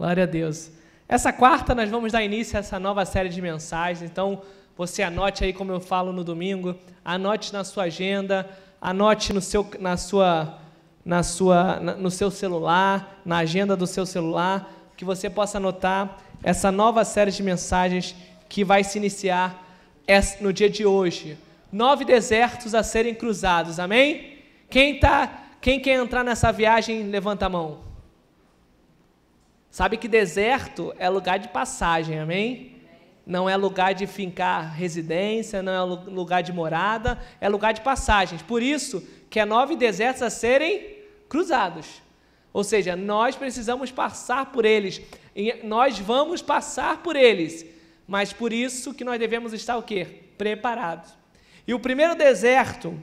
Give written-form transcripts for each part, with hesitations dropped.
Glória a Deus. Essa quarta nós vamos dar início a essa nova série de mensagens, então você anote aí como eu falo no domingo, anote na sua agenda, anote no seu celular, na agenda do seu celular, que você possa anotar essa nova série de mensagens que vai se iniciar no dia de hoje. 9 desertos a serem cruzados, amém? Quem quer entrar nessa viagem, levanta a mão. Sabe que deserto é lugar de passagem, amém? Não é lugar de fincar residência, não é lugar de morada, é lugar de passagens. Por isso que é 9 desertos a serem cruzados. Ou seja, nós precisamos passar por eles, nós vamos passar por eles, mas por isso que nós devemos estar o quê? Preparados. E o primeiro deserto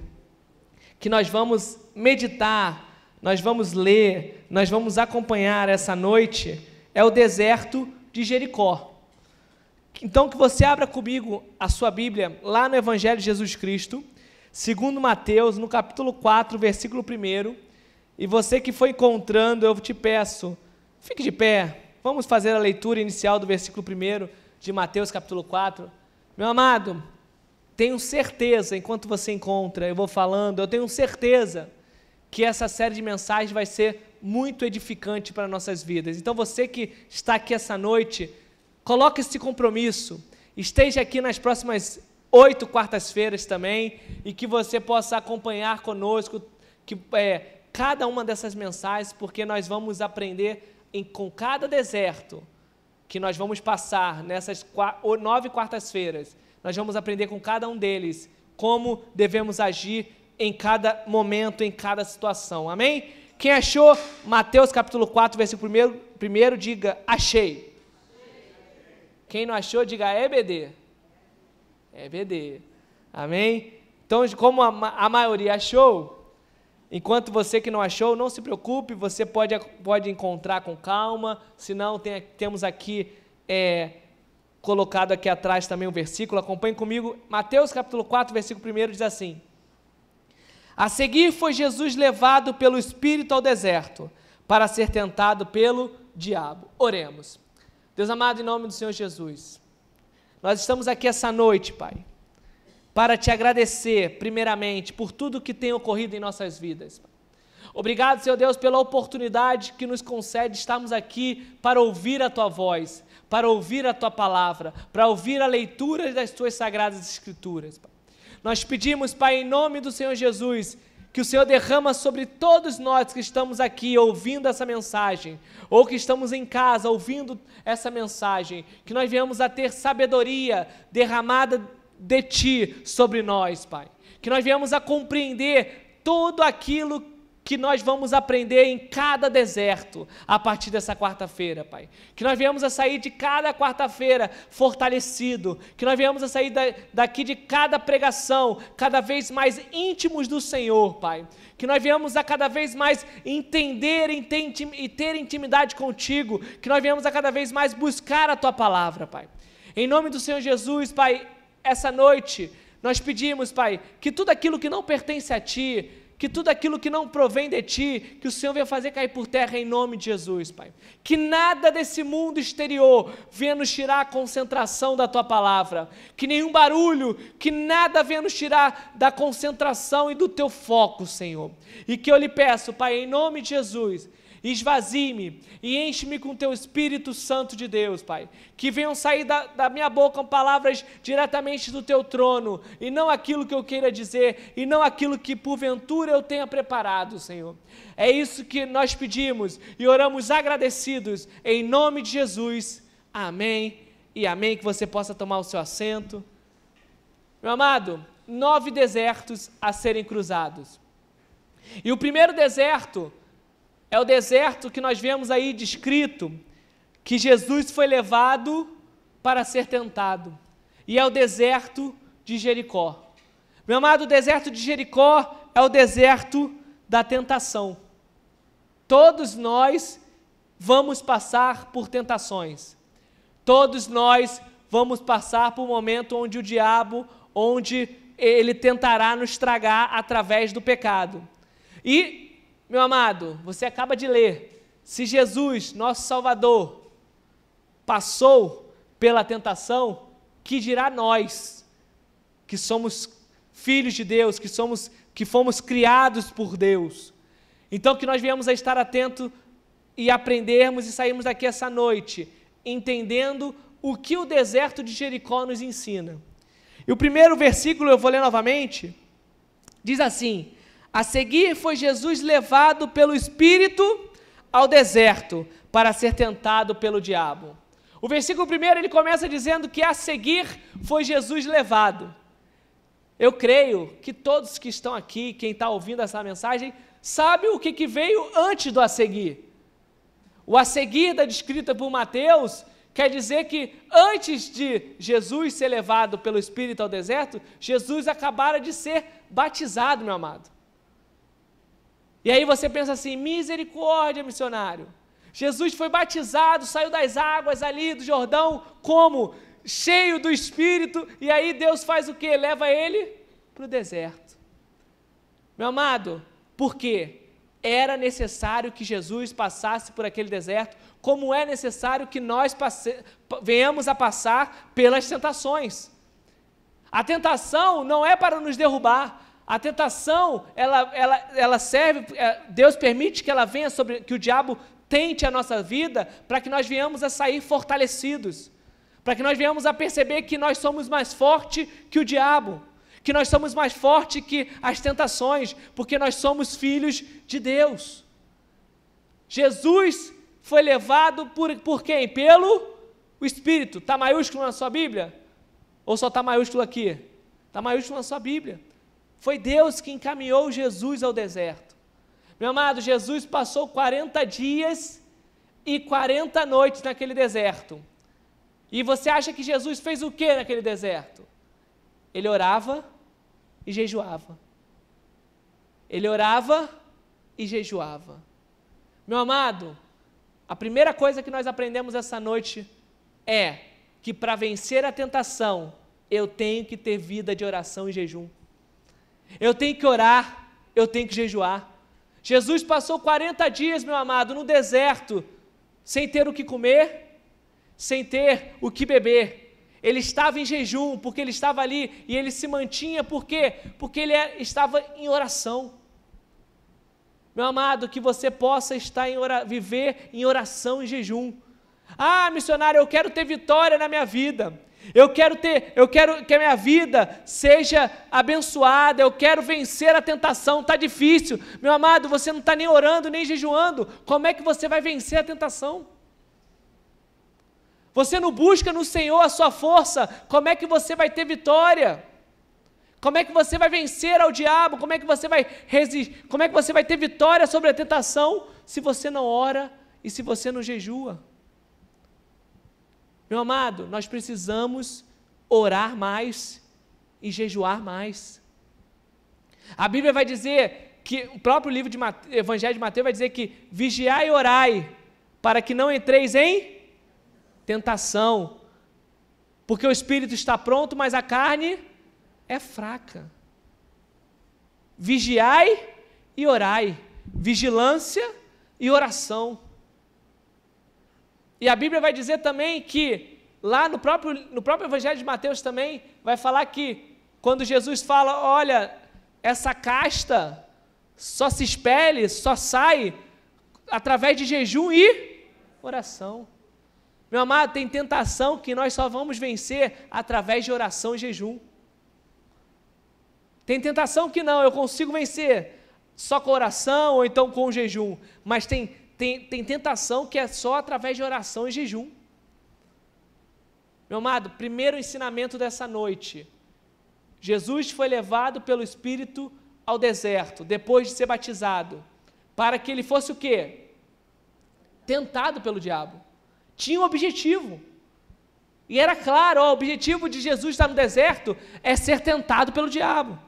que nós vamos meditar, nós vamos ler, nós vamos acompanhar essa noite, é o deserto de Jericó. Então que você abra comigo a sua Bíblia, lá no Evangelho de Jesus Cristo, segundo Mateus, no capítulo 4, versículo 1, e você que foi encontrando, eu te peço, fique de pé, vamos fazer a leitura inicial do versículo 1 de Mateus capítulo 4. Meu amado, tenho certeza, enquanto você encontra, eu vou falando, eu tenho certeza que essa série de mensagens vai ser muito edificante para nossas vidas. Então você que está aqui essa noite, coloque esse compromisso, esteja aqui nas próximas 8 quartas-feiras também, e que você possa acompanhar conosco cada uma dessas mensagens, porque nós vamos aprender com cada deserto que nós vamos passar nessas 9 quartas-feiras, nós vamos aprender com cada um deles como devemos agir em cada momento, em cada situação, amém? Quem achou Mateus capítulo 4, versículo 1, diga, achei. Quem não achou, diga, é BD. É BD, amém? Então, como a maioria achou, enquanto você que não achou, não se preocupe, você pode encontrar com calma, se não, temos aqui, colocado aqui atrás também o versículo, acompanhe comigo, Mateus capítulo 4, versículo 1, diz assim: a seguir foi Jesus levado pelo Espírito ao deserto, para ser tentado pelo diabo. Oremos. Deus amado, em nome do Senhor Jesus, nós estamos aqui essa noite, Pai, para te agradecer, primeiramente, por tudo que tem ocorrido em nossas vidas. Obrigado, Senhor Deus, pela oportunidade que nos concede estarmos aqui para ouvir a Tua voz, para ouvir a Tua palavra, para ouvir a leitura das Tuas sagradas Escrituras, Pai. Nós pedimos, Pai, em nome do Senhor Jesus, que o Senhor derrama sobre todos nós que estamos aqui ouvindo essa mensagem, ou que estamos em casa ouvindo essa mensagem, que nós venhamos a ter sabedoria derramada de Ti sobre nós, Pai. Que nós venhamos a compreender tudo aquilo que nós vamos aprender em cada deserto a partir dessa quarta-feira, Pai. Que nós venhamos a sair de cada quarta-feira fortalecido, que nós venhamos a sair daqui de cada pregação cada vez mais íntimos do Senhor, Pai. Que nós venhamos a cada vez mais entender e ter intimidade contigo, que nós venhamos a cada vez mais buscar a Tua palavra, Pai. Em nome do Senhor Jesus, Pai, essa noite nós pedimos, Pai, que tudo aquilo que não pertence a Ti, que tudo aquilo que não provém de Ti, que o Senhor venha fazer cair por terra em nome de Jesus, Pai. Que nada desse mundo exterior venha nos tirar a concentração da Tua palavra, que nenhum barulho, que nada venha nos tirar da concentração e do Teu foco, Senhor. E que eu lhe peço, Pai, em nome de Jesus, esvazie-me e enche-me com Teu Espírito Santo de Deus, Pai. Que venham sair da minha boca palavras diretamente do Teu trono, e não aquilo que eu queira dizer, e não aquilo que porventura eu tenha preparado, Senhor. É isso que nós pedimos e oramos agradecidos, em nome de Jesus. Amém e amém. Que você possa tomar o seu assento. Meu amado, 9 desertos a serem cruzados. E o primeiro deserto é o deserto que nós vemos aí descrito, que Jesus foi levado para ser tentado. E é o deserto de Jericó. Meu amado, o deserto de Jericó é o deserto da tentação. Todos nós vamos passar por tentações. Todos nós vamos passar por um momento onde o diabo, onde ele tentará nos tragar através do pecado. E, meu amado, você acaba de ler, se Jesus, nosso Salvador, passou pela tentação, que dirá nós, que somos filhos de Deus, que fomos criados por Deus. Então, que nós viemos a estar atentos e aprendermos e sairmos daqui essa noite, entendendo o que o deserto de Jericó nos ensina. E o primeiro versículo, eu vou ler novamente, diz assim: a seguir foi Jesus levado pelo Espírito ao deserto, para ser tentado pelo diabo. O versículo primeiro, ele começa dizendo que a seguir foi Jesus levado. Eu creio que todos que estão aqui, quem está ouvindo essa mensagem, sabe o que veio antes do a seguir. O a seguir, descrita por Mateus, quer dizer que antes de Jesus ser levado pelo Espírito ao deserto, Jesus acabara de ser batizado, meu amado. E aí você pensa assim, misericórdia, missionário. Jesus foi batizado, saiu das águas ali do Jordão, como? Cheio do Espírito, e aí Deus faz o quê? Leva ele para o deserto. Meu amado, por quê? Era necessário que Jesus passasse por aquele deserto, como é necessário que nós venhamos a passar pelas tentações. A tentação não é para nos derrubar. A tentação, ela serve, Deus permite que ela venha que o diabo tente a nossa vida, para que nós venhamos a sair fortalecidos, para que nós venhamos a perceber que nós somos mais fortes que o diabo, que nós somos mais fortes que as tentações, porque nós somos filhos de Deus. Jesus foi levado por quem? Pelo Espírito. Está maiúsculo na sua Bíblia? Ou só está maiúsculo aqui? Está maiúsculo na sua Bíblia. Foi Deus que encaminhou Jesus ao deserto. Meu amado, Jesus passou 40 dias e 40 noites naquele deserto. E você acha que Jesus fez o que naquele deserto? Ele orava e jejuava. Ele orava e jejuava. Meu amado, a primeira coisa que nós aprendemos essa noite é que para vencer a tentação, eu tenho que ter vida de oração e jejum. Eu tenho que orar, eu tenho que jejuar. Jesus passou 40 dias, meu amado, no deserto, sem ter o que comer, sem ter o que beber. Ele estava em jejum, porque ele estava ali, e ele se mantinha, por quê? Porque ele estava em oração. Meu amado, que você possa viver em oração e jejum. Ah, missionário, eu quero ter vitória na minha vida. Eu quero que a minha vida seja abençoada, eu quero vencer a tentação, está difícil. Meu amado, você não está nem orando, nem jejuando, como é que você vai vencer a tentação? Você não busca no Senhor a sua força, como é que você vai ter vitória? Como é que você vai vencer ao diabo? Como é que você vai resistir? Como é que você vai ter vitória sobre a tentação se você não ora e se você não jejua? Meu amado, nós precisamos orar mais e jejuar mais. A Bíblia vai dizer que, o próprio livro de Evangelho de Mateus vai dizer que vigiai e orai, para que não entreis em tentação, porque o espírito está pronto, mas a carne é fraca. Vigiai e orai, vigilância e oração. E a Bíblia vai dizer também que, lá no próprio Evangelho de Mateus também, vai falar que, quando Jesus fala, olha, essa casta só se expele, só sai, através de jejum e oração. Meu amado, tem tentação que nós só vamos vencer através de oração e jejum. Tem tentação que não, eu consigo vencer só com oração ou então com jejum, mas tem tentação que é só através de oração e jejum. Meu amado, primeiro ensinamento dessa noite. Jesus foi levado pelo Espírito ao deserto, depois de ser batizado, para que ele fosse o quê? Tentado pelo diabo. Tinha um objetivo. E era claro, o objetivo de Jesus estar no deserto é ser tentado pelo diabo.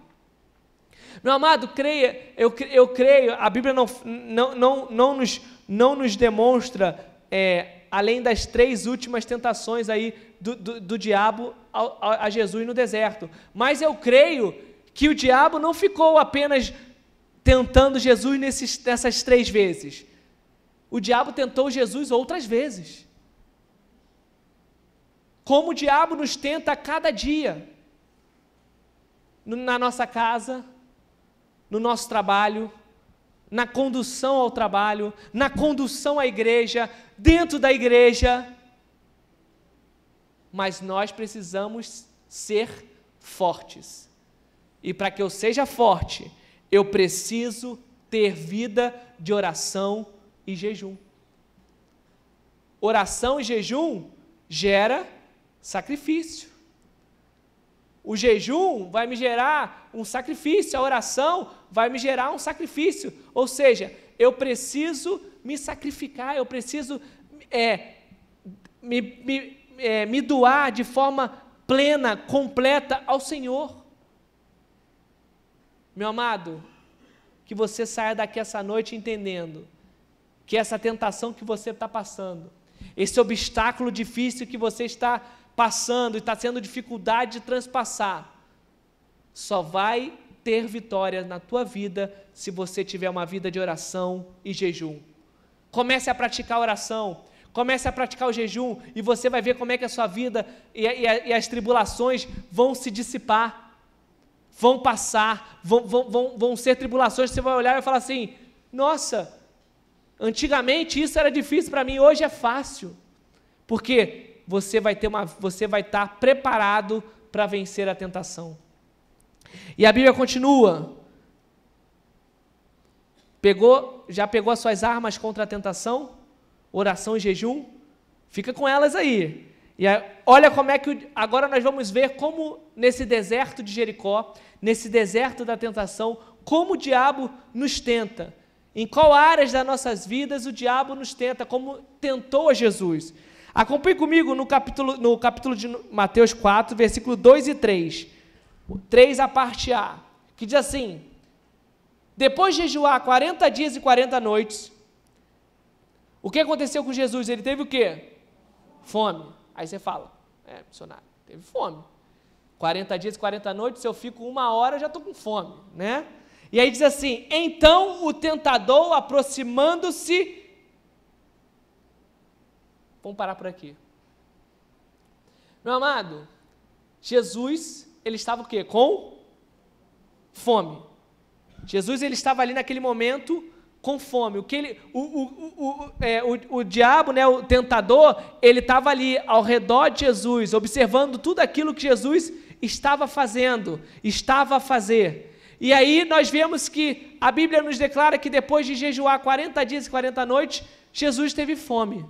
Meu amado, creia, eu creio, a Bíblia não nos demonstra, além das 3 últimas tentações aí do diabo a Jesus no deserto, mas eu creio que o diabo não ficou apenas tentando Jesus nessas 3 vezes, o diabo tentou Jesus outras vezes. como o diabo nos tenta a cada dia, na nossa casa, no nosso trabalho, na condução ao trabalho, na condução à igreja, dentro da igreja. Mas nós precisamos ser fortes. E para que eu seja forte, eu preciso ter vida de oração e jejum. Oração e jejum gera sacrifício. O jejum vai me gerar um sacrifício, a oração vai me gerar um sacrifício. Ou seja, eu preciso me sacrificar, eu preciso me doar de forma plena, completa ao Senhor. Meu amado, que você saia daqui essa noite entendendo que essa tentação que você está passando, esse obstáculo difícil que você está passando e está sendo dificuldade de transpassar, só vai ter vitória na tua vida se você tiver uma vida de oração e jejum. Comece a praticar a oração, comece a praticar o jejum e você vai ver como é que a sua vida e as tribulações vão se dissipar, vão passar, vão ser tribulações, você vai olhar e vai falar assim, nossa, antigamente isso era difícil para mim, hoje é fácil, porque você vai estar preparado para vencer a tentação. E a Bíblia continua, já pegou as suas armas contra a tentação? Oração e jejum? Fica com elas aí. E olha como é que, agora nós vamos ver como nesse deserto de Jericó, nesse deserto da tentação, como o diabo nos tenta. Em qual áreas das nossas vidas o diabo nos tenta, como tentou a Jesus. Acompanhe comigo no capítulo de Mateus 4, versículo 2 e 3. 3 a parte A, que diz assim, depois de jejuar 40 dias e 40 noites, o que aconteceu com Jesus? Ele teve o quê? Fome. Aí você fala, missionário, teve fome. 40 dias e 40 noites, se eu fico 1 hora, já estou com fome, né? E aí diz assim, então o tentador aproximando-se, vamos parar por aqui. Meu amado, Jesus, ele estava o quê? Com fome. Jesus, ele estava ali naquele momento com fome. O diabo, né, o tentador, ele estava ali ao redor de Jesus, observando tudo aquilo que Jesus estava fazendo, estava a fazer. E aí nós vemos que a Bíblia nos declara que depois de jejuar 40 dias e 40 noites, Jesus teve fome.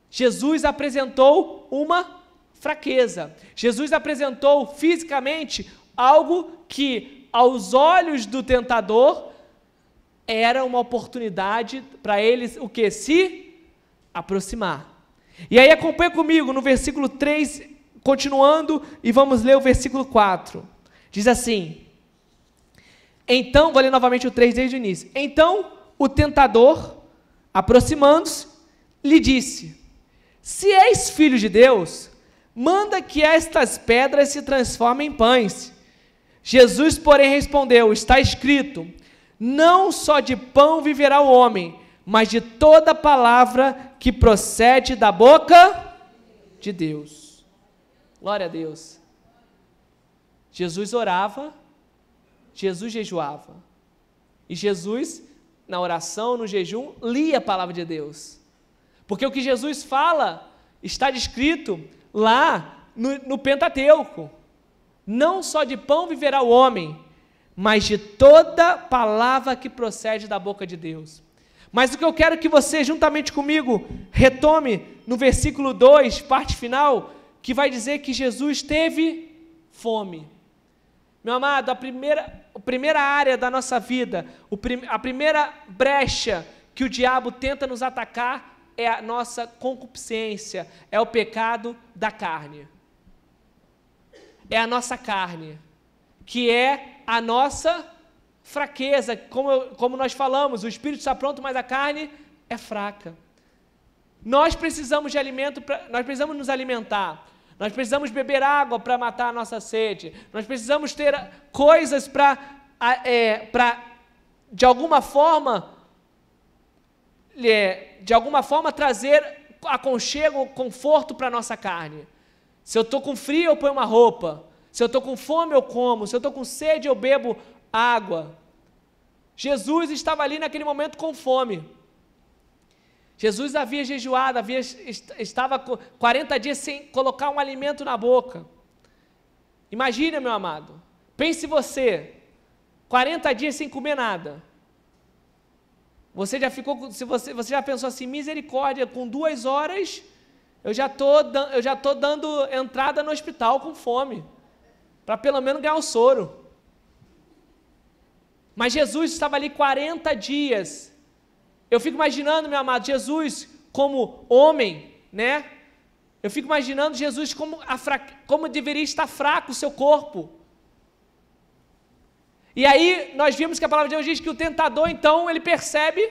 Jesus apresentou uma fraqueza. Jesus apresentou fisicamente algo que, aos olhos do tentador, era uma oportunidade para eles, o quê? Se aproximar. E aí acompanha comigo no versículo 3, continuando, e vamos ler o versículo 4. Diz assim, então, vou ler novamente o 3 desde o início. Então, o tentador, aproximando-se, lhe disse, se és filho de Deus, manda que estas pedras se transformem em pães. Jesus, porém, respondeu, está escrito, não só de pão viverá o homem, mas de toda palavra que procede da boca de Deus. Glória a Deus. Jesus orava, Jesus jejuava. E Jesus, na oração, no jejum, lia a palavra de Deus. Porque o que Jesus fala está descrito lá no Pentateuco. Não só de pão viverá o homem, mas de toda palavra que procede da boca de Deus. Mas o que eu quero que você, juntamente comigo, retome no versículo 2, parte final, que vai dizer que Jesus teve fome. Meu amado, a primeira área da nossa vida, a primeira brecha que o diabo tenta nos atacar é a nossa concupiscência, é o pecado da carne. É a nossa carne, que é a nossa fraqueza, como nós falamos, o espírito está pronto, mas a carne é fraca. Nós precisamos de alimento, nós precisamos nos alimentar, nós precisamos beber água para matar a nossa sede, nós precisamos ter coisas para de alguma forma trazer aconchego, conforto para a nossa carne. Se eu estou com frio, eu ponho uma roupa. Se eu estou com fome, eu como. Se eu estou com sede, eu bebo água. Jesus estava ali naquele momento com fome. Jesus havia jejuado, estava 40 dias sem colocar um alimento na boca. Imagina, meu amado, pense você, 40 dias sem comer nada. Você já ficou, se você já pensou assim, misericórdia, com 2 horas, eu já tô dando entrada no hospital com fome, para pelo menos ganhar o soro. Mas Jesus estava ali 40 dias. Eu fico imaginando, meu amado, Jesus como homem, né? Eu fico imaginando Jesus como deveria estar fraco o seu corpo. E aí nós vimos que a palavra de Deus diz que o tentador, então, ele percebe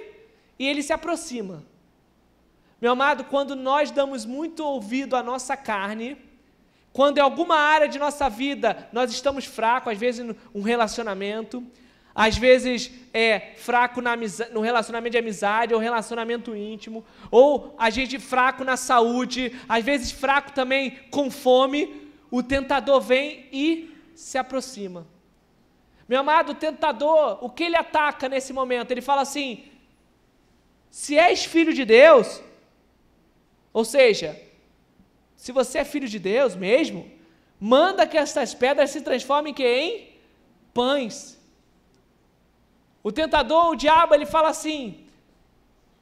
e ele se aproxima. Meu amado, quando nós damos muito ouvido à nossa carne, quando em alguma área de nossa vida nós estamos fracos, às vezes num relacionamento, às vezes fraco no relacionamento de amizade, ou relacionamento íntimo, ou a gente fraco na saúde, às vezes fraco também com fome, o tentador vem e se aproxima. Meu amado, o tentador, o que ele ataca nesse momento? Ele fala assim, se és filho de Deus, ou seja, se você é filho de Deus mesmo, manda que estas pedras se transformem em pães. O tentador, o diabo, ele fala assim,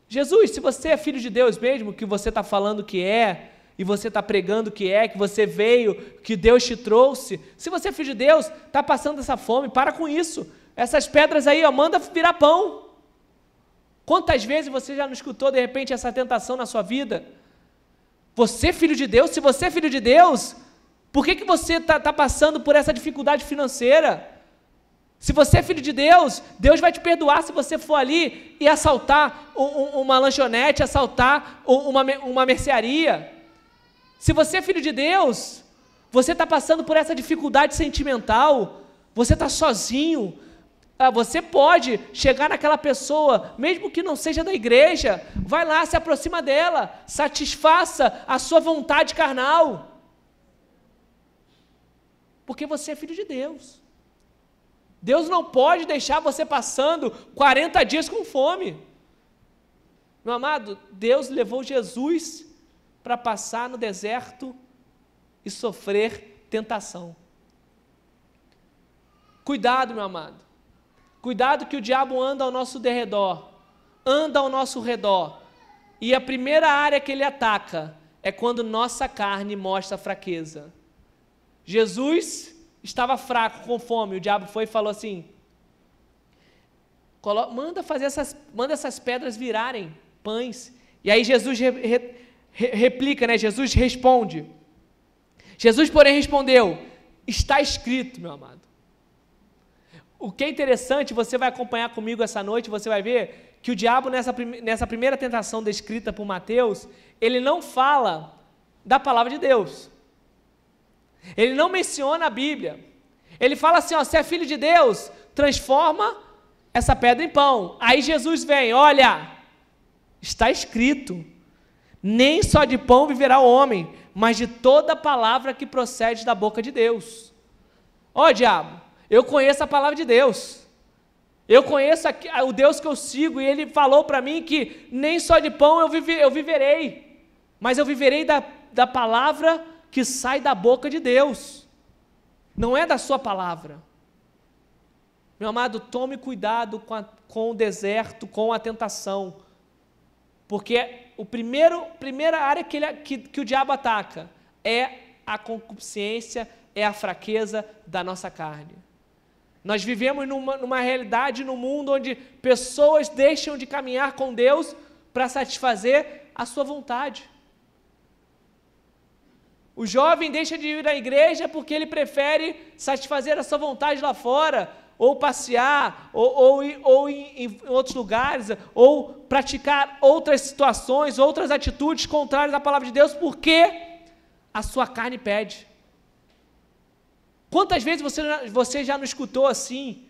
Jesus, se você é filho de Deus mesmo, que você está falando que é, e você está pregando que é, que você veio, que Deus te trouxe, se você é filho de Deus, está passando essa fome, para com isso, essas pedras aí, ó, manda virar pão. Quantas vezes você já não escutou, de repente, essa tentação na sua vida? Você, filho de Deus, se você é filho de Deus, por que você está passando por essa dificuldade financeira? Se você é filho de Deus, Deus vai te perdoar se você for ali e assaltar uma lanchonete, assaltar uma mercearia. Se você é filho de Deus, você está passando por essa dificuldade sentimental, você está sozinho, você pode chegar naquela pessoa, mesmo que não seja da igreja, vai lá, se aproxima dela, satisfaça a sua vontade carnal, porque você é filho de Deus. Deus não pode deixar você passando 40 dias com fome. Meu amado, Deus levou Jesus para passar no deserto e sofrer tentação. Cuidado, meu amado. Cuidado que o diabo anda ao nosso derredor, anda ao nosso redor. E a primeira área que ele ataca é quando nossa carne mostra fraqueza. Jesus estava fraco, com fome, o diabo foi e falou assim, manda essas pedras virarem pães. E aí Jesus replica, né? Jesus responde. Jesus, porém, respondeu, está escrito, meu amado. O que é interessante, você vai acompanhar comigo essa noite, você vai ver que o diabo, nessa primeira tentação descrita por Mateus, ele não fala da palavra de Deus. Ele não menciona a Bíblia. Ele fala assim, ó, se é filho de Deus, transforma essa pedra em pão. Aí Jesus vem, olha, está escrito, nem só de pão viverá o homem, mas de toda palavra que procede da boca de Deus. Ó, diabo, eu conheço a palavra de Deus. Eu conheço o Deus que eu sigo, e Ele falou para mim que nem só de pão eu viverei, mas eu viverei da palavra que sai da boca de Deus, não é da sua palavra. Meu amado, tome cuidado com o deserto, com a tentação, porque a primeira área que o diabo ataca é a concupiscência, é a fraqueza da nossa carne. Nós vivemos numa realidade no mundo onde pessoas deixam de caminhar com Deus para satisfazer a sua vontade. O jovem deixa de ir à igreja porque ele prefere satisfazer a sua vontade lá fora, ou passear, ou em outros lugares, ou praticar outras situações, outras atitudes contrárias à palavra de Deus, porque a sua carne pede. Quantas vezes você já não escutou assim?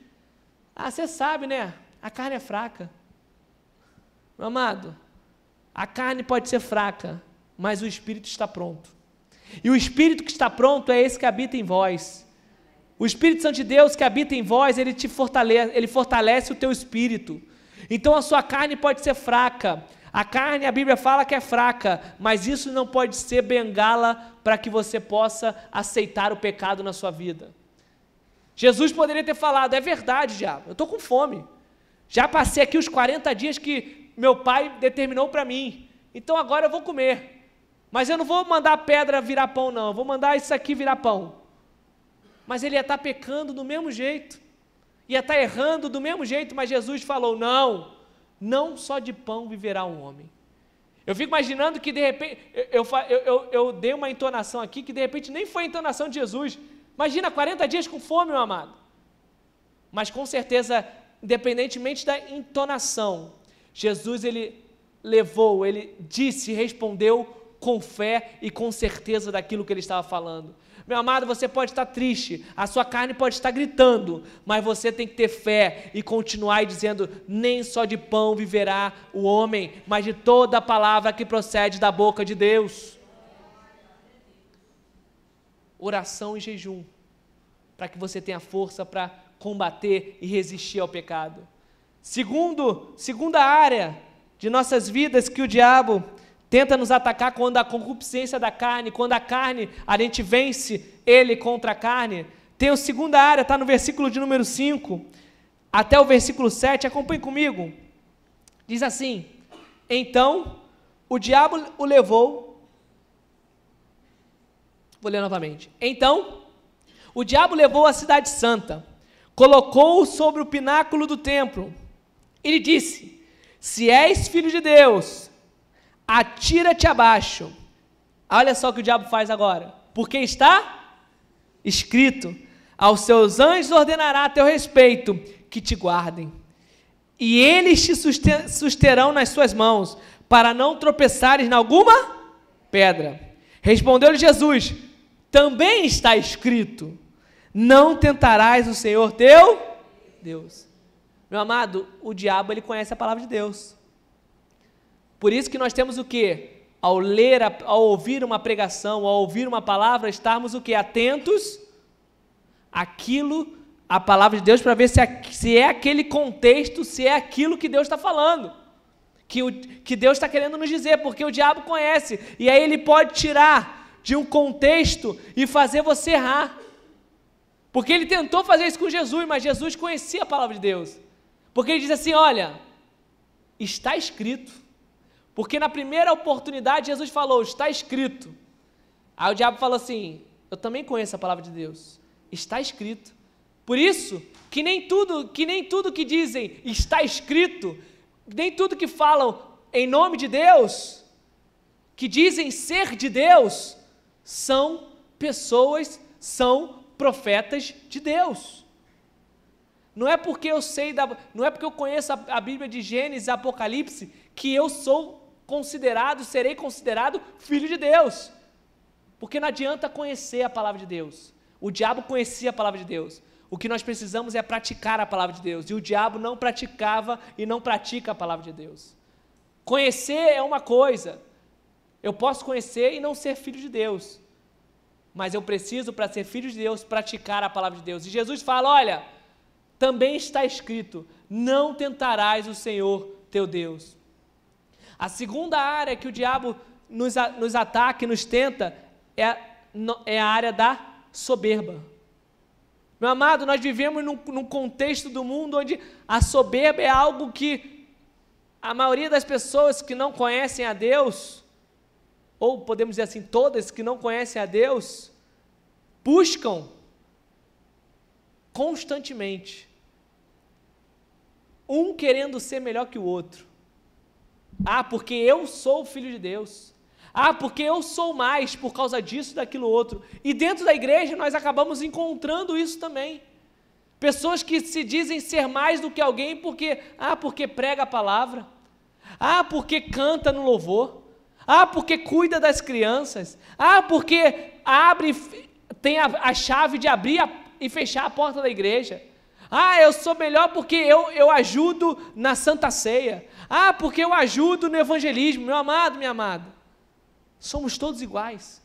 Ah, você sabe, né? A carne é fraca. Meu amado, a carne pode ser fraca, mas o espírito está pronto. E o Espírito que está pronto é esse que habita em vós. O Espírito Santo de Deus que habita em vós, ele te fortalece, ele fortalece o teu espírito. Então a sua carne pode ser fraca. A carne, a Bíblia fala que é fraca, mas isso não pode ser bengala para que você possa aceitar o pecado na sua vida. Jesus poderia ter falado, é verdade, diabo, eu estou com fome. Já passei aqui os 40 dias que meu pai determinou para mim, então agora eu vou comer. Mas eu não vou mandar a pedra virar pão, não, eu vou mandar isso aqui virar pão. Mas ele ia estar pecando do mesmo jeito, ia estar errando do mesmo jeito, mas Jesus falou, não só de pão viverá um homem. Eu fico imaginando que de repente, eu dei uma entonação aqui, que de repente nem foi a entonação de Jesus. Imagina, 40 dias com fome, meu amado. Mas com certeza, independentemente da entonação, Jesus, ele levou, ele disse, respondeu com fé e com certeza daquilo que ele estava falando. Meu amado, você pode estar triste, a sua carne pode estar gritando, mas você tem que ter fé e continuar dizendo, nem só de pão viverá o homem, mas de toda a palavra que procede da boca de Deus. Oração e jejum, para que você tenha força para combater e resistir ao pecado. Segunda área de nossas vidas que o diabo tenta nos atacar quando a concupiscência da carne, quando a gente vence ele contra a carne. Tem a segunda área, está no versículo de número 5, até o versículo 7, acompanhe comigo. Diz assim, então o diabo o levou, vou ler novamente. Então o diabo levou a cidade santa, colocou-o sobre o pináculo do templo, e lhe disse, se és filho de Deus, atira-te abaixo. Olha só o que o diabo faz agora. Porque está escrito, aos seus anjos ordenará a teu respeito, que te guardem. E eles te susterão nas suas mãos, para não tropeçares em alguma pedra. Respondeu-lhe Jesus, também está escrito, não tentarás o Senhor teu Deus. Meu amado, o diabo, ele conhece a palavra de Deus. Por isso que nós temos o quê? Ao ler, ao ouvir uma pregação, ao ouvir uma palavra, estarmos o quê? Atentos àquilo, à palavra de Deus, para ver se é aquele contexto, se é aquilo que Deus está falando, que Deus está querendo nos dizer, porque o diabo conhece, e aí ele pode tirar de um contexto e fazer você errar. Porque ele tentou fazer isso com Jesus, mas Jesus conhecia a palavra de Deus. Porque ele diz assim, olha, está escrito. Porque na primeira oportunidade Jesus falou, está escrito. Aí o diabo falou assim, eu também conheço a palavra de Deus, está escrito. Por isso, que nem tudo que dizem está escrito, nem tudo que falam em nome de Deus, que dizem ser de Deus, são pessoas, são profetas de Deus. Não é porque eu conheço a Bíblia de Gênesis, Apocalipse, que eu serei considerado filho de Deus, porque não adianta conhecer a palavra de Deus. O diabo conhecia a palavra de Deus. O que nós precisamos é praticar a palavra de Deus, e o diabo não praticava e não pratica a palavra de Deus. Conhecer é uma coisa, eu posso conhecer e não ser filho de Deus, mas eu preciso, para ser filho de Deus, praticar a palavra de Deus. E Jesus fala, olha, também está escrito, não tentarás o Senhor teu Deus. A segunda área que o diabo nos ataca e nos tenta é a área da soberba. Meu amado, nós vivemos num contexto do mundo onde a soberba é algo que a maioria das pessoas que não conhecem a Deus, ou podemos dizer assim, todas que não conhecem a Deus, buscam constantemente, um querendo ser melhor que o outro. Ah, porque eu sou o filho de Deus. Ah, porque eu sou mais por causa disso, daquilo outro. E dentro da igreja nós acabamos encontrando isso também. Pessoas que se dizem ser mais do que alguém porque prega a palavra. Ah, porque canta no louvor. Ah, porque cuida das crianças. Ah, porque tem a chave de abrir e fechar a porta da igreja. Ah, eu sou melhor porque eu ajudo na Santa Ceia. Ah, porque eu ajudo no evangelismo. Meu amado, minha amada, somos todos iguais.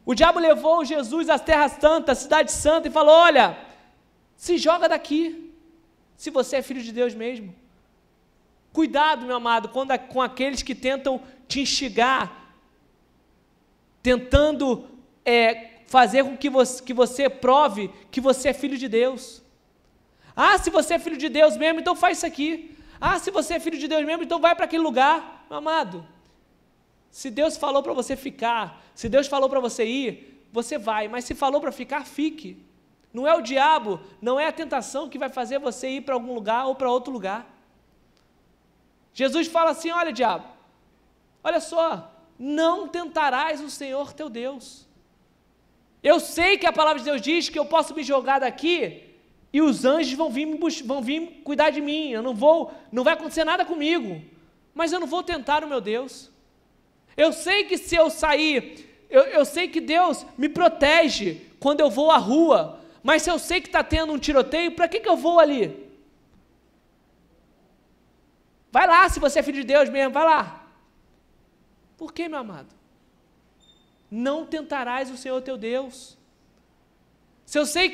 O diabo levou Jesus às terras santas, à cidade santa, e falou: olha, se joga daqui, se você é filho de Deus mesmo. Cuidado, meu amado, com aqueles que tentam te instigar, tentando fazer com que você prove que você é filho de Deus. Ah, se você é filho de Deus mesmo, então faz isso aqui. Ah, se você é filho de Deus mesmo, então vai para aquele lugar. Meu amado, se Deus falou para você ficar, se Deus falou para você ir, você vai, mas se falou para ficar, fique. Não é o diabo, não é a tentação que vai fazer você ir para algum lugar ou para outro lugar. Jesus fala assim: olha, diabo, olha só, não tentarás o Senhor teu Deus. Eu sei que a palavra de Deus diz que eu posso me jogar daqui e os anjos vão vir cuidar de mim, não vai acontecer nada comigo, mas eu não vou tentar o meu Deus. Eu sei que se eu sair, eu sei que Deus me protege quando eu vou à rua, mas se eu sei que está tendo um tiroteio, para que eu vou ali? Vai lá, se você é filho de Deus mesmo, vai lá. Por quê, meu amado? Não tentarás o Senhor teu Deus. Se eu sei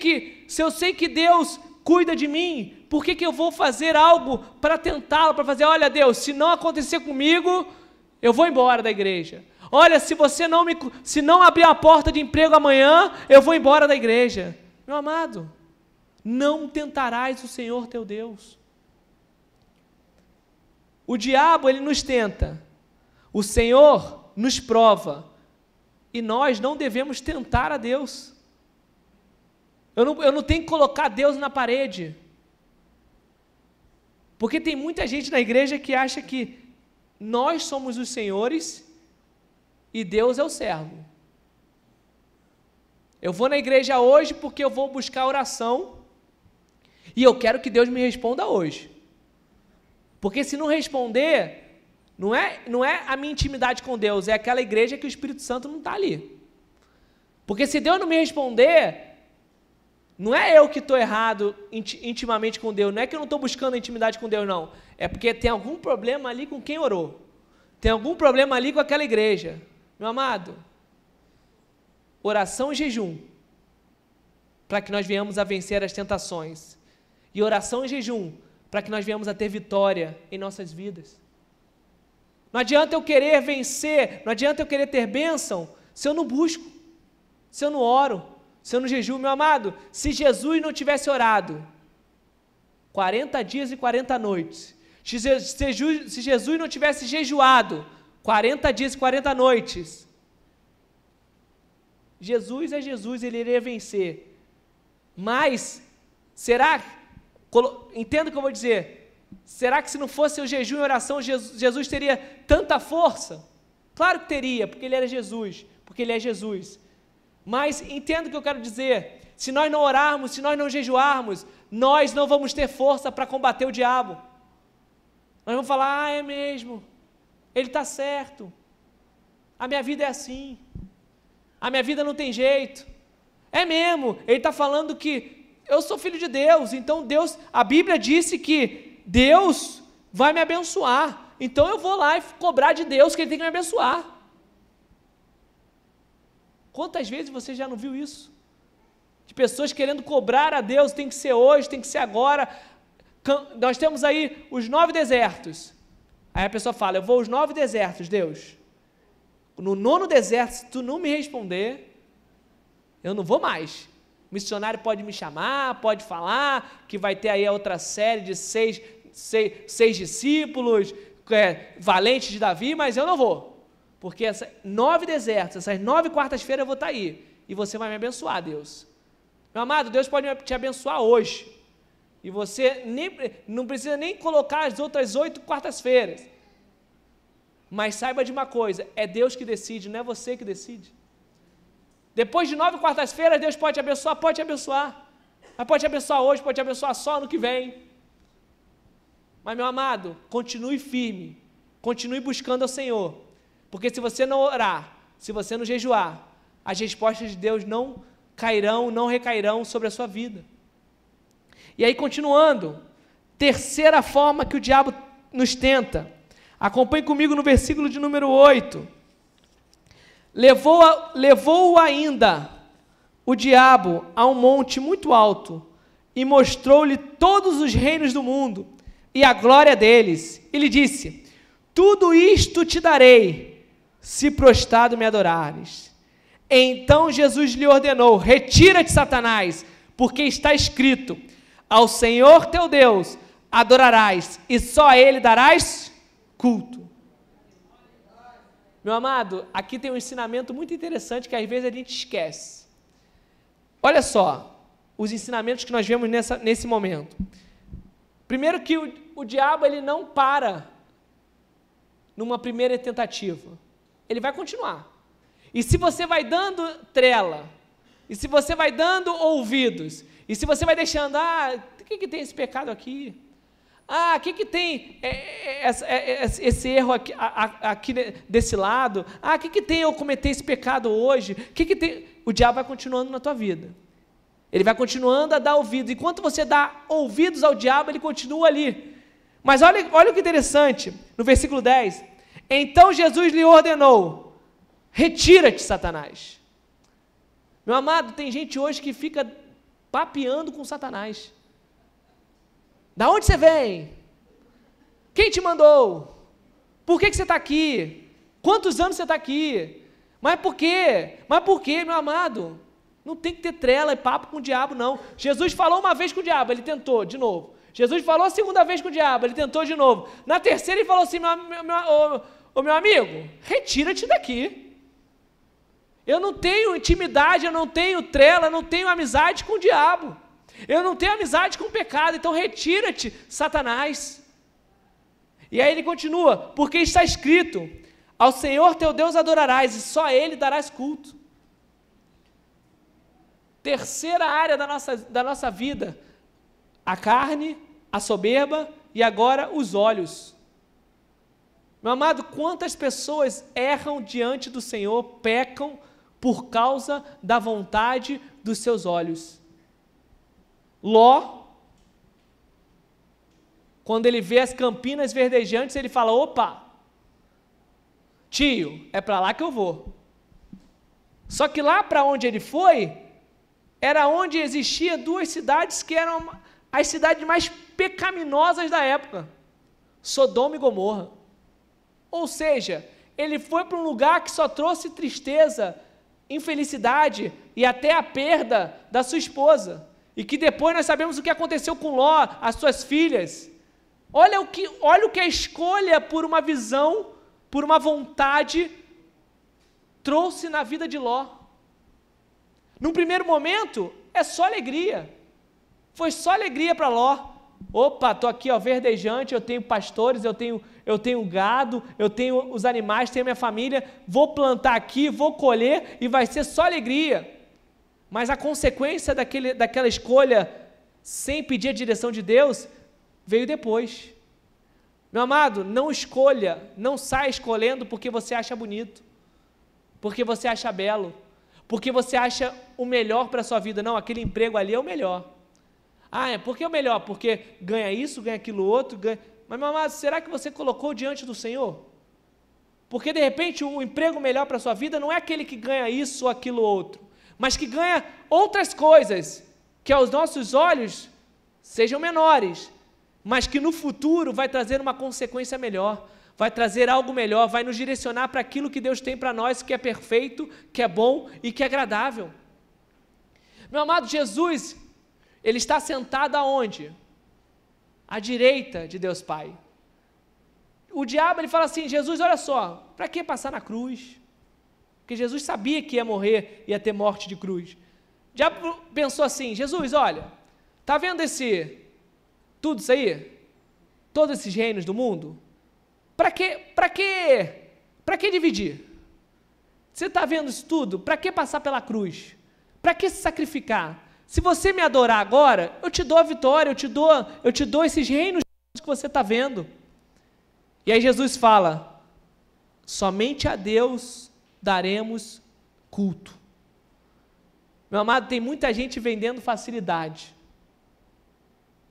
que Deus cuida de mim, por que eu vou fazer algo para tentá-lo, para fazer: olha, Deus, se não acontecer comigo, eu vou embora da igreja. Olha, se não abrir a porta de emprego amanhã, eu vou embora da igreja. Meu amado, não tentarás o Senhor teu Deus. O diabo, ele nos tenta, o Senhor nos prova, e nós não devemos tentar a Deus. Eu não tenho que colocar Deus na parede, porque tem muita gente na igreja que acha que nós somos os senhores e Deus é o servo. Eu vou na igreja hoje porque eu vou buscar oração e eu quero que Deus me responda hoje. Porque se não responder, não é a minha intimidade com Deus, é aquela igreja que o Espírito Santo não está ali. Porque se Deus não me responder, não é eu que estou errado intimamente com Deus, não é que eu não estou buscando intimidade com Deus, não. É porque tem algum problema ali com quem orou. Tem algum problema ali com aquela igreja. Meu amado, oração e jejum, para que nós venhamos a vencer as tentações. E oração e jejum, para que nós venhamos a ter vitória em nossas vidas. Não adianta eu querer vencer, não adianta eu querer ter bênção, se eu não busco, se eu não oro, se eu não jejuo. Meu amado, se Jesus não tivesse orado 40 dias e 40 noites, se Jesus não tivesse jejuado 40 dias e 40 noites, Jesus é Jesus, ele iria vencer. Mas, entenda o que eu vou dizer, será que se não fosse o jejum e oração, Jesus teria tanta força? Claro que teria, porque ele era Jesus, porque ele é Jesus. Mas entenda o que eu quero dizer, se nós não orarmos, se nós não jejuarmos, nós não vamos ter força para combater o diabo. Nós vamos falar: é mesmo, ele está certo, a minha vida é assim, a minha vida não tem jeito, é mesmo, ele está falando que eu sou filho de Deus, então a Bíblia disse que Deus vai me abençoar, então eu vou lá e cobrar de Deus que ele tem que me abençoar. Quantas vezes você já não viu isso? De pessoas querendo cobrar a Deus, tem que ser hoje, tem que ser agora. Nós temos aí os 9 desertos. Aí a pessoa fala: eu vou aos 9 desertos, Deus. No 9º deserto, se tu não me responder, eu não vou mais. O missionário pode me chamar, pode falar que vai ter aí a outra série de seis discípulos, valentes de Davi, mas eu não vou. Porque 9 desertos, essas 9 quartas-feiras eu vou estar aí. E você vai me abençoar, Deus. Meu amado, Deus pode te abençoar hoje. E você não precisa nem colocar as outras 8 quartas-feiras. Mas saiba de uma coisa, é Deus que decide, não é você que decide. Depois de 9 quartas-feiras, Deus pode te abençoar, pode te abençoar. Mas pode te abençoar hoje, pode te abençoar só no que vem. Mas, meu amado, continue firme, continue buscando ao Senhor. Porque se você não orar, se você não jejuar, as respostas de Deus não cairão, não recairão sobre a sua vida. E aí, continuando, terceira forma que o diabo nos tenta. Acompanhe comigo no versículo de número 8. Levou-o ainda o diabo a um monte muito alto e mostrou-lhe todos os reinos do mundo e a glória deles. E lhe disse: tudo isto te darei, se prostrado me adorares. Então Jesus lhe ordenou: retira-te, Satanás, porque está escrito: ao Senhor teu Deus adorarás, e só a Ele darás culto. Meu amado, aqui tem um ensinamento muito interessante que às vezes a gente esquece. Olha só, os ensinamentos que nós vemos nesse momento. Primeiro que o diabo ele não para numa primeira tentativa. Ele vai continuar. E se você vai dando trela, e se você vai dando ouvidos, e se você vai deixando, o que tem esse pecado aqui? O que tem esse erro aqui desse lado? O que tem eu cometer esse pecado hoje? Que tem? O diabo vai continuando na tua vida. Ele vai continuando a dar ouvidos. Enquanto você dá ouvidos ao diabo, ele continua ali. Mas olha o que interessante, no versículo 10. Então Jesus lhe ordenou: retira-te, Satanás. Meu amado, tem gente hoje que fica papeando com Satanás. Da onde você vem? Quem te mandou? Por que você está aqui? Quantos anos você está aqui? Mas por quê? Mas por quê, meu amado? Não tem que ter trela e papo com o diabo, não. Jesus falou uma vez com o diabo, ele tentou de novo. Jesus falou a segunda vez com o diabo, ele tentou de novo. Na terceira ele falou assim: meu amigo, retira-te daqui. Eu não tenho intimidade, eu não tenho trela, eu não tenho amizade com o diabo. Eu não tenho amizade com o pecado, então retira-te, Satanás. E aí ele continua: porque está escrito: ao Senhor teu Deus adorarás, e só a Ele darás culto. Terceira área da nossa vida: a carne, a soberba e agora os olhos. Meu amado, quantas pessoas erram diante do Senhor, pecam por causa da vontade dos seus olhos. Ló, quando ele vê as campinas verdejantes, ele fala: opa, tio, é para lá que eu vou. Só que lá para onde ele foi, era onde existia duas cidades que eram as cidades mais pecaminosas da época: Sodoma e Gomorra. Ou seja, ele foi para um lugar que só trouxe tristeza, infelicidade e até a perda da sua esposa. E que depois nós sabemos o que aconteceu com Ló, as suas filhas. Olha o que a escolha por uma visão, por uma vontade, trouxe na vida de Ló. Num primeiro momento, é só alegria. Foi só alegria para Ló. Opa, estou aqui, verdejante, eu tenho pastores, eu tenho gado, eu tenho os animais, tenho minha família, vou plantar aqui, vou colher e vai ser só alegria. Mas a consequência daquela escolha, sem pedir a direção de Deus, veio depois. Meu amado, não escolha, não saia escolhendo porque você acha bonito, porque você acha belo, porque você acha o melhor para a sua vida. Não, aquele emprego ali é o melhor. Por que é o melhor? Porque ganha isso, ganha aquilo outro, ganha... Mas, meu amado, será que você colocou diante do Senhor? Porque, de repente, o emprego melhor para a sua vida não é aquele que ganha isso ou aquilo outro, mas que ganha outras coisas, que aos nossos olhos sejam menores, mas que no futuro vai trazer uma consequência melhor, vai trazer algo melhor, vai nos direcionar para aquilo que Deus tem para nós, que é perfeito, que é bom e que é agradável. Meu amado, Jesus, Ele está sentado aonde? À direita de Deus Pai. O diabo, ele fala assim: Jesus, olha só, para que passar na cruz? Porque Jesus sabia que ia morrer, ia ter morte de cruz. O diabo pensou assim: Jesus, olha, está vendo tudo isso aí? Todos esses reinos do mundo? Para que dividir? Você está vendo isso tudo? Para que passar pela cruz? Para que se sacrificar? Se você me adorar agora, eu te dou a vitória, eu te dou esses reinos que você está vendo. E aí Jesus fala: somente a Deus daremos culto. Meu amado, tem muita gente vendendo facilidade.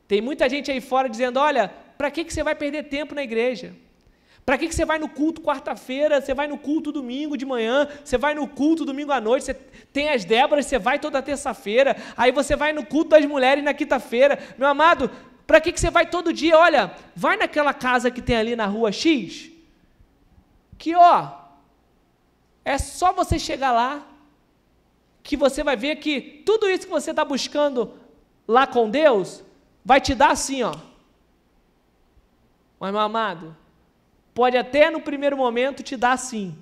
Tem muita gente aí fora dizendo: olha, para que você vai perder tempo na igreja? Para que você vai no culto quarta-feira, você vai no culto domingo de manhã, você vai no culto domingo à noite, você tem as Déboras, você vai toda terça-feira, aí você vai no culto das mulheres na quinta-feira. Meu amado, para que você vai todo dia? Olha, vai naquela casa que tem ali na rua X, que é só você chegar lá, que você vai ver que tudo isso que você está buscando lá com Deus, vai te dar assim, Mas, meu amado, pode até no primeiro momento te dar assim,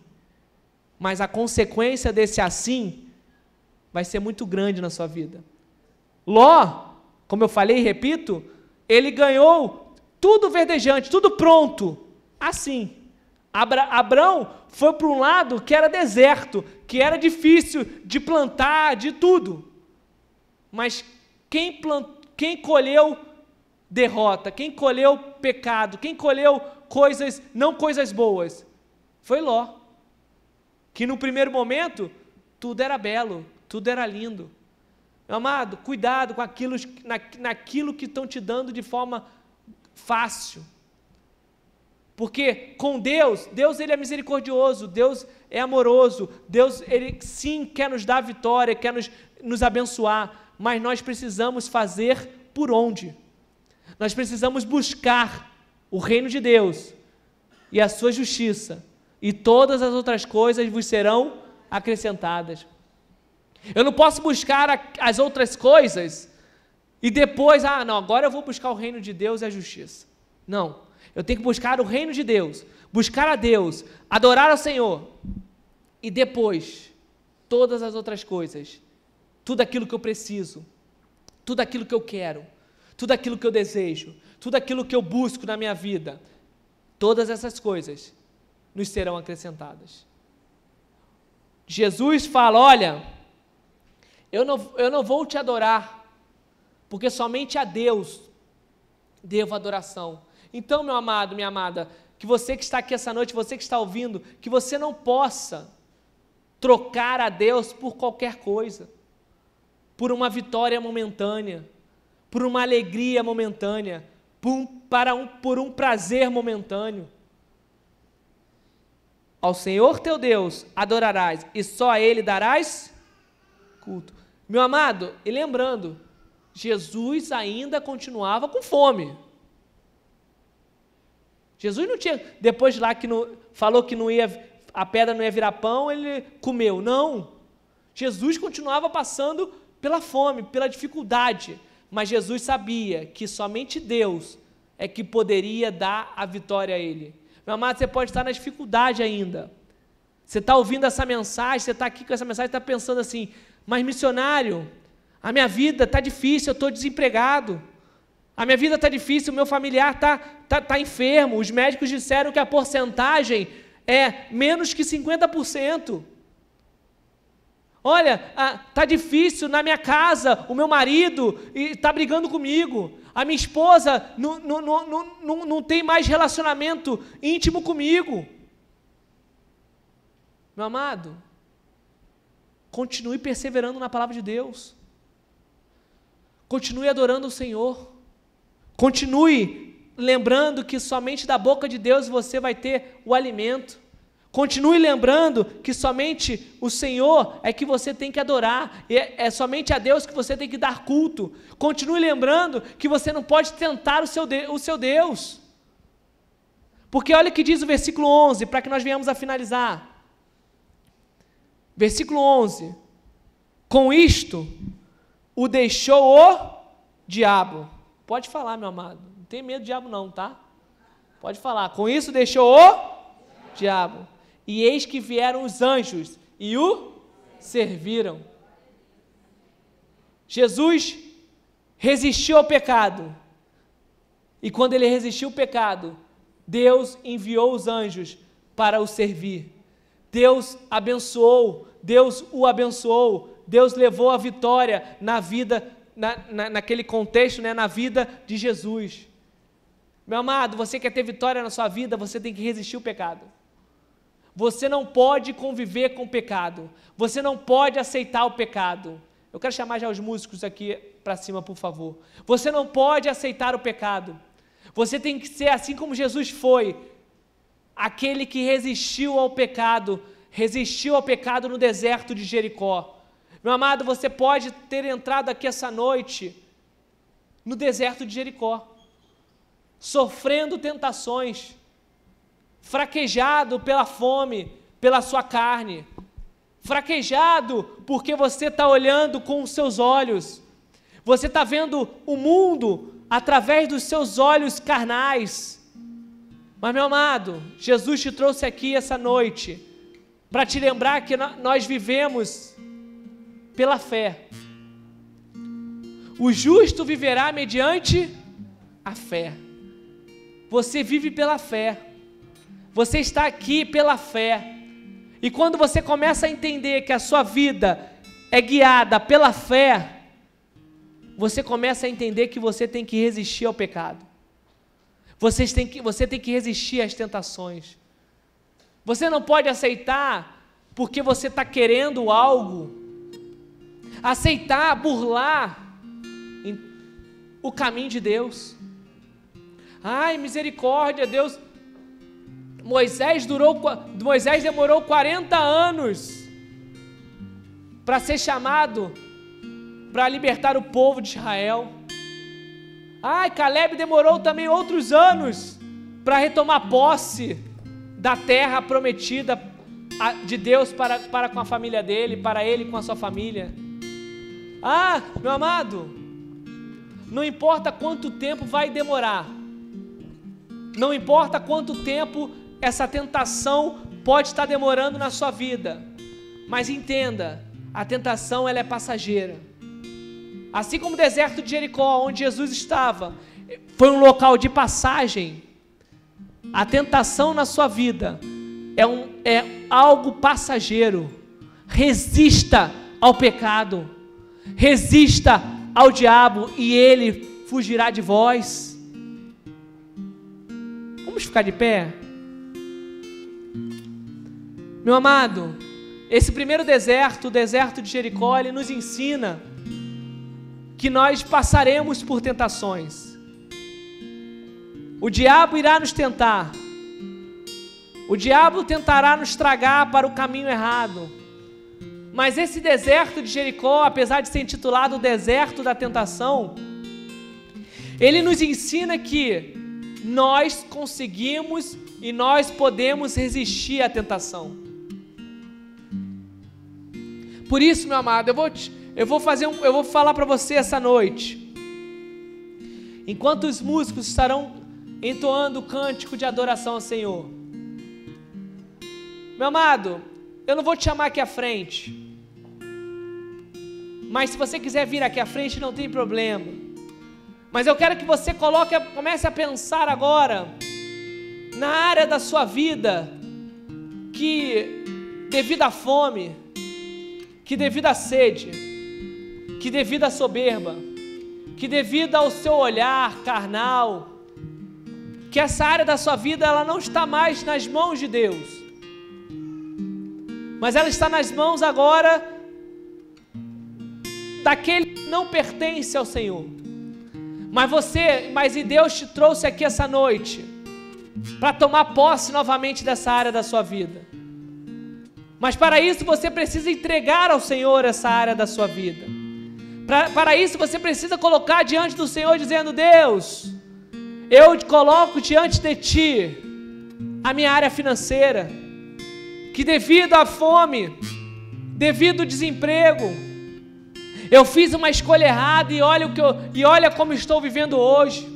mas a consequência desse assim vai ser muito grande na sua vida. Ló, como eu falei e repito, ele ganhou tudo verdejante, tudo pronto, assim. Abrão foi para um lado que era deserto, que era difícil de plantar, de tudo. Mas quem colheu derrota, quem colheu pecado, quem colheu não coisas boas, foi Ló. Que no primeiro momento, tudo era belo, tudo era lindo. Meu amado, cuidado com naquilo que estão te dando de forma fácil. Porque com Deus ele é misericordioso, Deus é amoroso, Deus ele sim quer nos dar vitória, quer nos abençoar, mas nós precisamos fazer por onde? Nós precisamos buscar o reino de Deus e a sua justiça, e todas as outras coisas vos serão acrescentadas. Eu não posso buscar as outras coisas e depois, não, agora eu vou buscar o reino de Deus e a justiça. Não. Eu tenho que buscar o reino de Deus, buscar a Deus, adorar ao Senhor, e depois, todas as outras coisas, tudo aquilo que eu preciso, tudo aquilo que eu quero, tudo aquilo que eu desejo, tudo aquilo que eu busco na minha vida, todas essas coisas nos serão acrescentadas. Jesus fala, olha, eu não vou te adorar, porque somente a Deus devo adoração. Então, meu amado, minha amada, que você que está aqui essa noite, você que está ouvindo, que você não possa trocar a Deus por qualquer coisa, por uma vitória momentânea, por uma alegria momentânea, por um prazer momentâneo. Ao Senhor teu Deus adorarás, e só a Ele darás culto. Meu amado, e lembrando, Jesus ainda continuava com fome. Jesus não tinha, depois lá que falou que a pedra não ia virar pão, ele comeu. Não. Jesus continuava passando pela fome, pela dificuldade, mas Jesus sabia que somente Deus é que poderia dar a vitória a ele. Meu amado, você pode estar na dificuldade ainda. Você está ouvindo essa mensagem, você está aqui com essa mensagem, está pensando assim, mas missionário, a minha vida está difícil, eu estou desempregado. A minha vida está difícil, o meu familiar está enfermo. Os médicos disseram que a porcentagem é menos que 50%. Olha, está difícil na minha casa, o meu marido está brigando comigo. A minha esposa não tem mais relacionamento íntimo comigo. Meu amado, continue perseverando na palavra de Deus. Continue adorando o Senhor. Continue lembrando que somente da boca de Deus você vai ter o alimento. Continue lembrando que somente o Senhor é que você tem que adorar, e é somente a Deus que você tem que dar culto. Continue lembrando que você não pode tentar o seu Deus. Porque olha o que diz o versículo 11, para que nós venhamos a finalizar. Versículo 11. Com isto, o deixou o diabo. Pode falar, meu amado. Não tem medo do diabo não, tá? Pode falar. Com isso deixou o diabo. E eis que vieram os anjos e o serviram. Jesus resistiu ao pecado. E quando ele resistiu ao pecado, Deus enviou os anjos para o servir. Deus abençoou, Deus o abençoou, Deus levou a vitória na vida, naquele contexto, né, na vida de Jesus. Meu amado, você quer ter vitória na sua vida, você tem que resistir ao pecado. Você não pode conviver com o pecado, você não pode aceitar o pecado. Eu quero chamar já os músicos aqui para cima, por favor. Você não pode aceitar o pecado. Você tem que ser assim como Jesus foi. aquele que resistiu ao pecado no deserto de Jericó. Meu amado, você pode ter entrado aqui essa noite no deserto de Jericó, sofrendo tentações, fraquejado pela fome, pela sua carne, fraquejado porque você está olhando com os seus olhos, você está vendo o mundo através dos seus olhos carnais. Mas, meu amado, Jesus te trouxe aqui essa noite para te lembrar que nós vivemos pela fé. O justo viverá mediante a fé. Você vive pela fé. Você está aqui pela fé. E quando você começa a entender que a sua vida é guiada pela fé, você começa a entender que você tem que resistir ao pecado. Você tem que resistir às tentações. Você não pode aceitar porque você está querendo algo, aceitar, burlar o caminho de Deus. Ai, misericórdia, Deus. Moisés demorou 40 anos para ser chamado para libertar o povo de Israel. Ai, Caleb demorou também outros anos para retomar posse da terra prometida de Deus para com a família dele, para ele com a sua família. Ah, meu amado, não importa quanto tempo vai demorar, não importa quanto tempo essa tentação pode estar demorando na sua vida, mas entenda, a tentação ela é passageira. Assim como o deserto de Jericó, onde Jesus estava, foi um local de passagem, a tentação na sua vida é algo passageiro. Resista ao pecado, resista ao diabo e ele fugirá de vós. Vamos ficar de pé? Meu amado, esse primeiro deserto, o deserto de Jericó, ele nos ensina que nós passaremos por tentações. O diabo irá nos tentar. O diabo tentará nos tragar para o caminho errado. Mas esse deserto de Jericó, apesar de ser intitulado o deserto da tentação, ele nos ensina que nós conseguimos e nós podemos resistir à tentação. Por isso, meu amado, eu vou falar para você essa noite, enquanto os músicos estarão entoando o cântico de adoração ao Senhor. Meu amado, eu não vou te chamar aqui à frente, mas se você quiser vir aqui à frente não tem problema, mas eu quero que você comece a pensar agora na área da sua vida que devido à fome, que devido à sede, que devido à soberba, que devido ao seu olhar carnal, que essa área da sua vida ela não está mais nas mãos de Deus, mas ela está nas mãos agora daquele que não pertence ao Senhor. Mas Deus te trouxe aqui essa noite para tomar posse novamente dessa área da sua vida. Mas para isso você precisa entregar ao Senhor essa área da sua vida. Para isso você precisa colocar diante do Senhor dizendo: Deus, eu coloco diante de Ti a minha área financeira, que devido à fome, devido ao desemprego, eu fiz uma escolha errada e olha como estou vivendo hoje.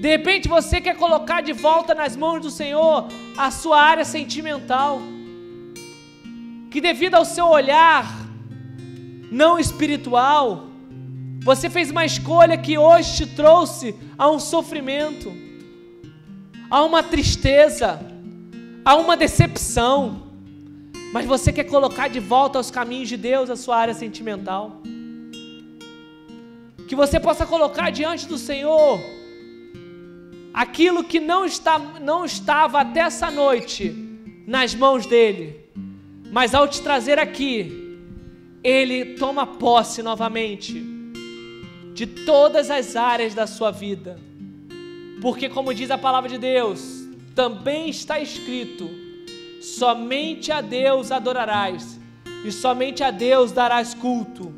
De repente você quer colocar de volta nas mãos do Senhor a sua área sentimental, que devido ao seu olhar não espiritual, você fez uma escolha que hoje te trouxe a um sofrimento, a uma tristeza, a uma decepção, mas você quer colocar de volta aos caminhos de Deus a sua área sentimental, que você possa colocar diante do Senhor aquilo que não estava até essa noite nas mãos dEle, mas ao te trazer aqui, Ele toma posse novamente de todas as áreas da sua vida, porque como diz a palavra de Deus, também está escrito: somente a Deus adorarás e somente a Deus darás culto.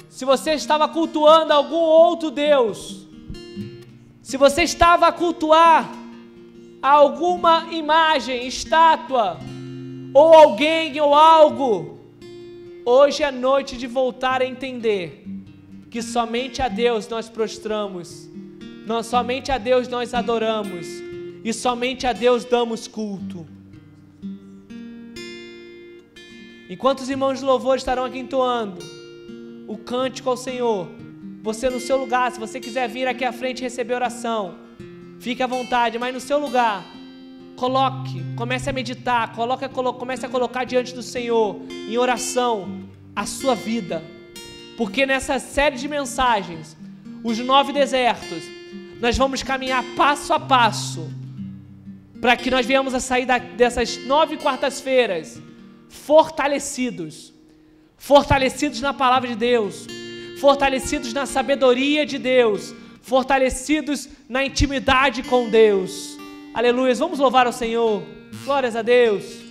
Se você estava cultuando algum outro Deus, se você estava a cultuar alguma imagem, estátua, ou alguém ou algo, hoje é noite de voltar a entender que somente a Deus nós prostramos, somente a Deus nós adoramos e somente a Deus damos culto. Enquanto os irmãos de louvor estarão aqui entoando o cântico ao Senhor, você no seu lugar, se você quiser vir aqui à frente e receber oração, fique à vontade, mas no seu lugar, comece a meditar, comece a colocar diante do Senhor, em oração, a sua vida, porque nessa série de mensagens, os 9 desertos, nós vamos caminhar passo a passo, para que nós venhamos a sair dessas 9 quartas-feiras, fortalecidos na palavra de Deus, fortalecidos na sabedoria de Deus, fortalecidos na intimidade com Deus. Aleluia, vamos louvar ao Senhor, glórias a Deus.